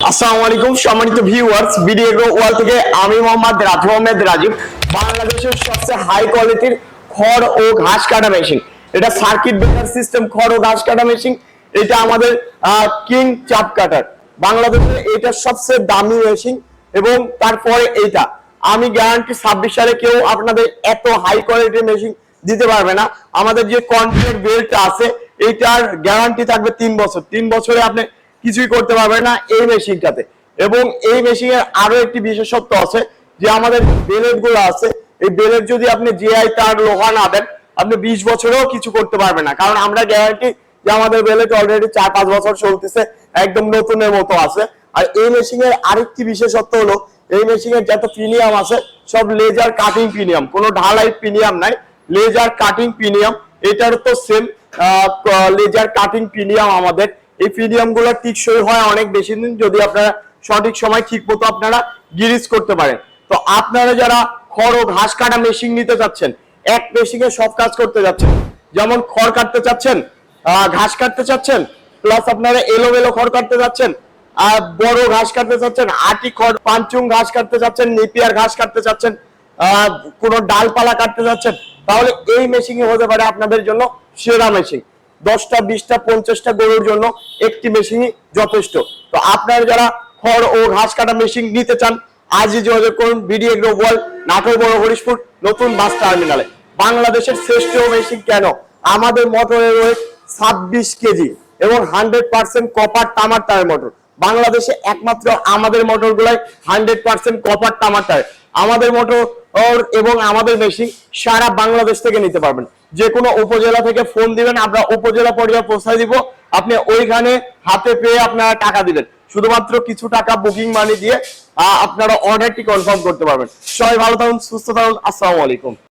আসসালামু আলাইকুম সম্মানিত ভিউয়ার্স, বিডি এগ্রো ওয়াল থেকে আমি মোহাম্মদ রাজীব। বাংলাদেশের সবচেয়ে হাই কোয়ালিটির খড় ও ঘাস কাটা মেশিন, এটা সার্কিট ব্রেকার সিস্টেম খড় ও ঘাস কাটা মেশিন। এটা আমাদের কিং চাপ কাটার, বাংলাদেশে এটা সবচেয়ে দামি মেশিন। এবং তারপরে এইটা আমি গ্যারান্টি 26 সালে কেউ আপনাদের এত হাই কোয়ালিটির মেশিন দিতে পারবে না। আমাদের যে কন্ট্রোল বেল্ট আছে এইটার গ্যারান্টি থাকবে 3 বছর। 3 বছরে আপনি কিছুই করতে পারবেন না এই মেশিনটাতে। এবং এই মেশিনের আরো একটি বিশেষত্ব আছে যে আমাদের বেলেট গুলো আছে, এই বেলেট যদি আপনি জিআই তার লোহা না দেন আপনি 20 বছরেও কিছু করতে পারবেন না, কারণ আমরা গ্যারান্টি যে আমাদের বেলেট অলরেডি 4-5 বছর চলতেছে, একদম নতুনের মতো আছে। আর এই মেশিনের আরেকটি বিশেষত্ব হলো এই মেশিনের যত প্রিমিয়াম আছে সব লেজার কাটিং প্রিমিয়াম, কোনো ঢালাই প্রিমিয়াম নাই, লেজার কাটিং প্রিমিয়াম। এটার তো সেম লেজার কাটিং প্রিমিয়াম আমাদের। এই প্রিমিয়াম গুলো টিকসই হয় অনেক বেশি দিন যদি আপনারা সঠিক সময় ঠিক মতো আপনারা গিরিজ করতে পারেন। তো আপনারা যারা খড় ও ঘাস কাটা মেশিন নিতে চাচ্ছেন, এক মেশিনে সব কাজ করতে যাচ্ছেন, যেমন খড় কাটতে চাচ্ছেন, ঘাস কাটতে চাচ্ছেন, প্লাস আপনারা এলোমেলো খড় কাটতে চাচ্ছেন, বড় ঘাস কাটতে চাচ্ছেন, আটি খড় পাঞ্চুং ঘাস কাটতে চাচ্ছেন, নেপিয়ার ঘাস কাটতে চাচ্ছেন, কোন ডালপালা কাটতে চাচ্ছেন, তাহলে এই মেশিনই হতে পারে আপনাদের জন্য সেরা মেশিন। 10টা 20টা 50টা গরুর জন্য একটি মেশিনই যথেষ্ট। তো আপনারা যারা খড় ও ঘাস কাটা মেশিন নিতে চান আজই যোগাযোগ করুন বিডি এগ্রো ওয়াল, নাটোর বড় হরিশপুর নতুন বাস টার্মিনালে। বাংলাদেশের শ্রেষ্ঠ মেশিন কেন? আমাদের মোটরের ওয়েট 26 কেজি এবং 100% কপার তামার টায়ার মোটর। বাংলাদেশে একমাত্র আমাদের মোটর গুলাই 100% কপার তামার টায়ার। আমাদের মোটর এবং আমাদের মেশিন সারা বাংলাদেশ থেকে নিতে পারবেন। যে কোনো উপজেলা থেকে ফোন দিবেন, আমরা উপজেলা পর্যায়ে পৌঁছায় দিব, আপনি ওইখানে হাতে পেয়ে আপনারা টাকা দিবেন, শুধুমাত্র কিছু টাকা বুকিং মানি দিয়ে আপনারা অর্ডারটি কনফার্ম করতে পারবেন। সবাই ভালো থাকুন, সুস্থ থাকুন, আসসালামু আলাইকুম।